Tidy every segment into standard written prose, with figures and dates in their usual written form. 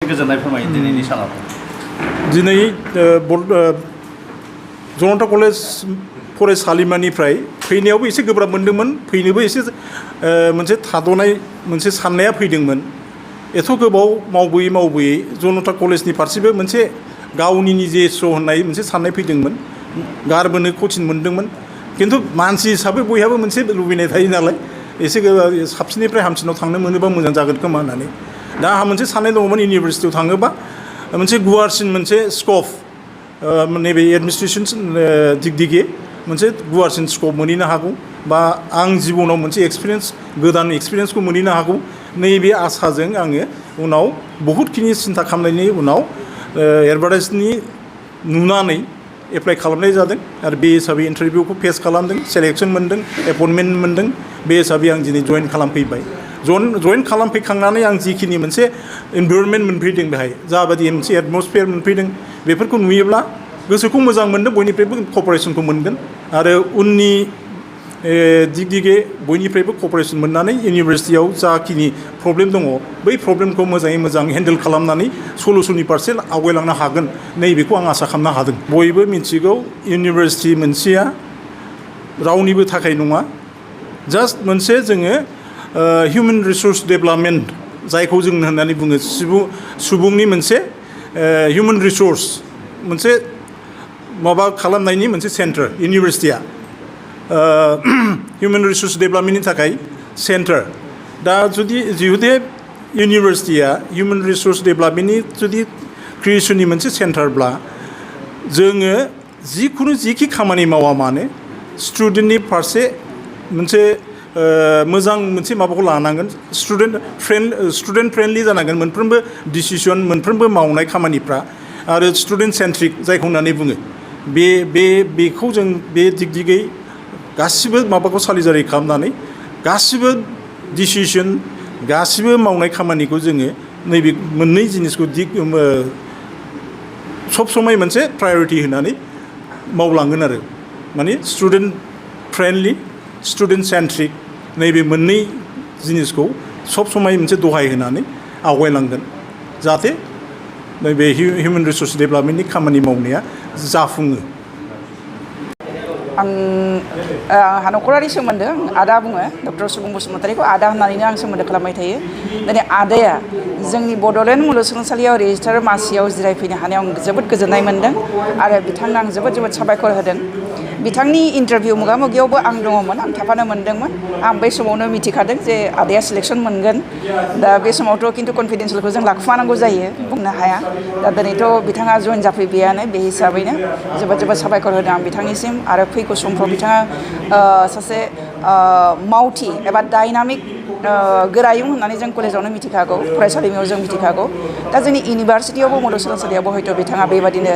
गोजोननाय फोरमायो दिनैनि सानाव दिनै जनता कलेज फरायसालिमानिफ्राय फैनायावबो एसे गोब्राब मोनदोंमोन फैनोबो एसे मोनसे थाद'नाय मोनसे साननाया फैदोंमोन एथ' गोबाव मावबोयै जनता कलेजनि फारसेबो मोनसे गावनि निजेस्व होननाय मोनसे साननाय फैदोंमोन गारबोनो कचिं मोनदोंमोन किन्तु मानसि हिसाबै बयहाबो मोनसे लुबैनाय थायो नालाय एसे साबसिननिफ्राय हामसिनाव थांनो मोनोबा मोजां जागोन खोमा होननानै दा आंहा मोनसे साननाय दङमोन इउनिभारसिटियाव थाङोबा मोनसे गुवारसिन मोनसे स्कप नैबे एडमिनिस्ट्रेसन दिगे मोनसे गुवारसिन स्कप मोनहैनो हागौ बा आं जिबनाव मोनसे गोदान एक्सपिरियेन्सखौ मोनहैनो हागौ नैबे आसाजों आङो उनाव बहुतखिनि सिन्था खालामनायनि उनाव एडभार्टाइजनि नुनानै एप्लाइ खालामनाय जादों आरो बे हिसाबै इन्टारभिउखौ फेस खालामदों सेलेक्सन मोनदों एपइन्टमेन्ट मोनदों बे हिसाबै आं दिनै जइन खालामफैबाय जइन खालामफैखांनानै आं जिखिनि मोनसे इनभाइरनमेन्ट मोनफैदों बेहाय जाबायदि मोनसे एटमसफियार मोनफैदों बेफोरखौ नुयोब्ला गोसोखौ मोजां मोनदों बयनिफ्रायबो कपारेसनखौ मोनगोन आरो उननि दिगे बयनिफ्रायबो कपारेसन मोननानै इउनिभारसिटियाव जाखिनि प्रब्लेम दङ बै प्रब्लेमखौ मोजाङै मोजां हेन्डेल खालामनानै सलुसननि फारसे आवगायलांनो हागोन नैबेखौ आं आसा खालामनो हादों बयबो मिथिगौ इउनिभारसिटि मोनसेया रावनिबो थाखाय नङा जास्ट मोनसे जोङो हिउमेन रिसोर्स डेभेलपमेन्ट जायखौ जों होननानै बुङो सुबुंनि मोनसे हिउमेन रिसोर्स मोनसे माबा खालामनायनि मोनसे सेन्टार इउनिभारसिटिया हिउमेन रिसोर्स डेभेलपमेन्टनि थाखाय सेन्टार दा जिहुते इउनिभारसिटिया हिउमेन रिसोर्स डेभेलपमेन्टनि जुदि क्रिएसननि मोनसे सेन्टारब्ला जोङो जिखि खामानि मावा मानो स्टुडेन्टनि फारसे मोनसे मोजां मोनसे माबाखौ लानांगोन स्टुडेन्ट फ्रेन्डलि जानांगोन मोनफ्रोमबो डिसिसन मोनफ्रोमबो मावनाय खामानिफ्रा आरो स्टुडेन्ट सेन्ट्रिक जायखौ होननानै बुङो बेखौ जों बे दिगै गासिबो माबाखौ सालिजारि खालामनानै गासिबो डिसिसन गासिबो मावनाय खामानिखौ जोङो नैबे मोननै जिनिसखौ सब समय मोनसे प्रायरिटि होनानै मावलांगोन आरो माने स्टुडेन्ट फ्रेन्डलि स्टुडेन्ट सेन्ट्रिक नैबे मोननै जिनिसखौ सब समय मोनसे दहाय होनानै आवगायलांगोन जाहाथे नैबे हिउमेन रिसोर्स डेभेलपमेन्टनि खामानि मावनाया जाफुङो आंहा नखरारि सोमोन्दो आदा बुङो डक्टर सुबुं बसुमतारीखौ आदा होननानैनो आं सोमोन्दो खालामबाय थायो दिनै आदाया जोंनि बड'लेण्ड मुलुगसोलोंसालियाव रेजिस्ट्रार मासियाव जिरायफैनो हानायाव आं जोबोद गोजोननाय मोन्दों आरो बिथांनो आं जोबोद साबायखर होदों बिथांनि इन्टारभिउ मोगामोगियावबो आं दङमोन आं थाफानो मोन्दोंमोन आं बै समावनो मिथिखादों जे आदाया सिलेक्सन मोनगोन दा बे समावथ' खिन्थु कनफिडेन्सखौ जों लाखुमानांगौ जायो बुंनो हाया दा दिनैथ' बिथाङा जइन जाफैबायानो बे हिसाबैनो जोबोद साबायखर होदों आं बिथांनिसिम आरो फैगौ समफ्राव बिथाङा सासे मावथि एबा डायनामिक गोरायुं होननानै जों कलेजावनो मिथिखागौ फरायसालिमायाव जों मिथिखागौ दा जोंनि इउनिभारसिटियावबो मुलुगसोलोंसालियावबो हयथ' बिथाङा बेबादिनो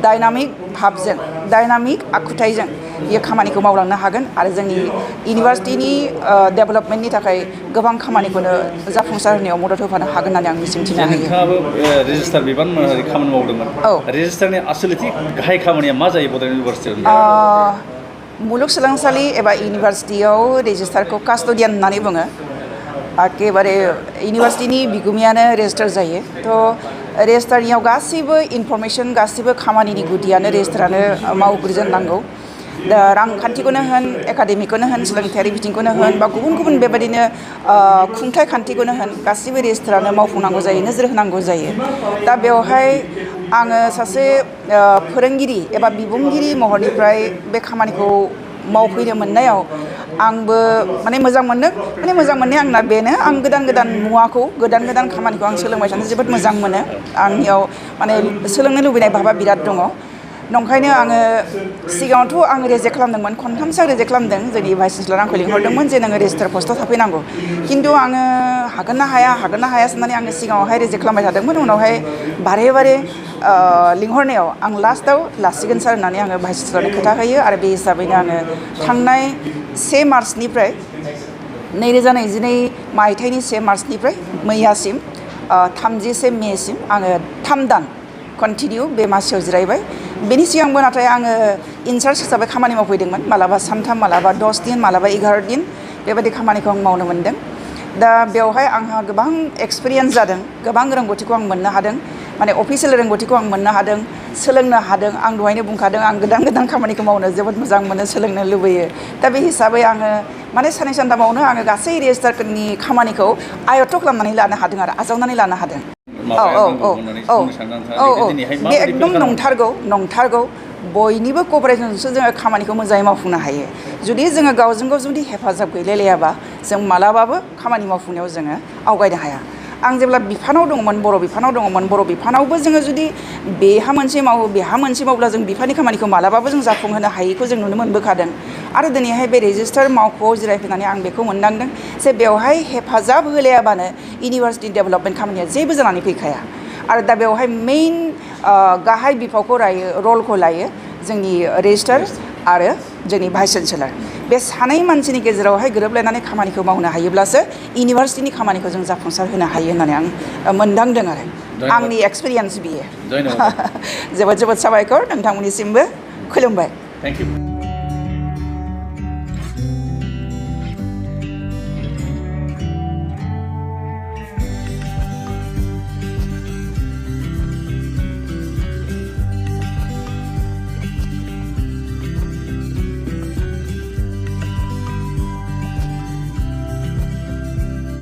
डायनामिक भाबजों डायनामिक आखुथायजों बियो खामानिखौ मावलांनो हागोन आरो जोंनि इउनिभारसिटिनि डेभेलपमेन्टनि थाखाय गोबां खामानिखौनो जाफुंसार होनायाव मदद होफानो हागोन होननानै आं मिजिंथिनो हायो नोंथाङाबो रेजिस्ट्रार बिबान महरै खामानि मावदोंमोन रेजिस्ट्रारनि आसलथे गाहाय खामानिया मा जायो बड'लेण्ड इउनिभारसिटियाव मुलुगसोलोंसालि एबा इउनिभारसिटियाव रेजिस्ट्रारखौ कास्ट'डियान होननानै बुङो एकेबारे इउनिभारसिटिनि बिगुमायानो रेजिस्ट्रार जायो थ' रेजिस्ट्रारनियाव गासैबो इनफरमेसन गासैबो खामानिनि गुदियानो रेजिस्ट्रारानो मावग्रोजोबनांगौ दा रांखान्थिखौनो होन एकाडेमिकखौनो होन सोलोंथायारि बिथिंखौनो होन बा गुबुन बेबादिनो खुंथाय खान्थिखौनो होन गासैबो रेजिस्ट्रारानो मावफुंनांगौ जायो नोजोर होनांगौ जायो दा बेवहाय आङो सासे फोरोंगिरि एबा बिबुंगिरि महरनिफ्राय बे खामानिखौ मावफैनो मोननायाव आंबो मोजां मोनदों मोजां मोननाया आंना बेनो आं गोदान मुवाखौ गोदान खामानिखौ आं सोलोंबाय थानो जोबोद मोजां मोनो आंनियाव सोलोंनो लुबैनाय भाबा बिराद दङ नंखायनो आङो सिगाङावथ' आं रेजेक्ट खालामदोंमोन खनथामसो रेजेक्ट खालामदों जोंनि भाइस चेन्सेलर आंखौ लिंहरदोंमोन जे नोङो रेजिस्टार पस्टआव थाफैनांगौ खिन्थु आङो हागोन ना हाया साननानै आङो सिगाङावहाय रेजेक्ट खालामबाय थादोंमोन उनावहाय बारे लिंहरनायाव आं लास्टआव लासिगोन सार होननानै आङो भाइस चेन्सेलरनो खोथा होयो आरो बे हिसाबैनो आङो थांनाय 1 मार्चनिफ्राय 2022 मायथाइनि 1 मार्चनिफ्राय मैयासिम 31 मेसिम आङो 3 दान कन्टिनिउ बे मासियाव जिरायबाय बेनि सिगांबो नाथाय आङो इनचार्ज हिसाबै खामानि मावफैदोंमोन मालाबा 3 मालाबा 10 दिन मालाबा 11 दिन बेबायदि खामानिखौ आं मावनो मोन्दों दा बेवहाय आंहा गोबां एक्सपिरियेन्स जादों गोबां रोंगौथिखौ आं मोननो हादों माने अफिसियेल रोंगौथिखौ आं मोननो हादों सोलोंनो हादों आं दहायनो बुंखादों आं गोदान गोदान खामानिखौ मावनो जोबोद मोजां मोनो सोलोंनो लुबैयो दा बे हिसाबै आङो माने साननै सानथामावनो आङो गासै रेजिस्टारनि खामानिखौ आयत्त खालामनानै लानो हादों आरो आजावनानै लानो हादों बे एकदम नंथारगौ बयनिबो क'पारेसनजोंसो जोङो खामानिखौ मोजाङै मावफुंनो हायो जुदि जोङो गावजों गाव जुदि हेफाजाब गैलायलायाबा जों मालाबाबो खामानि मावफुंनायाव जोङो आवगायनो हाया आं जेब्ला बिफानाव दङमोन बर' बिफानावबो जोङो जुदि बेहा मोनसे मावो बेहा मोनसे मावब्ला जों बिफानि खामानिखौ मालाबाबो जों जाफुंहोनो हायैखौ जों नुनो मोनबोखादों आरो दिनैहाय बे रेजिस्टार मावख'आव जिरायफैनानै आं बेखौ मोनदांदों जे बेवहाय हेफाजाब होलायाबानो इउनिभार्सिटि डेभेलपमेन्ट खामानिया जेबो जानानै फैखाया आरो दा बेवहाय मेइन गाहाय बिफावखौ रलखौ लायो जोंनि रेजिस्टार आरो जोंनि भाइस चेन्सेलर बे सानै मानसिनि गेजेरावहाय गोरोबलायनानै खामानिखौ मावनो हायोब्लासो इउनिभार्सिटिनि खामानिखौ जों जाफुंसार होनो हायो होननानै आं मोनदांदों आरो आंनि एक्सपिरियेन्स बियो जोबोद जोबोद साबायखर नोंथांमोननिसिमबो खुलुमबाय थेंक इउ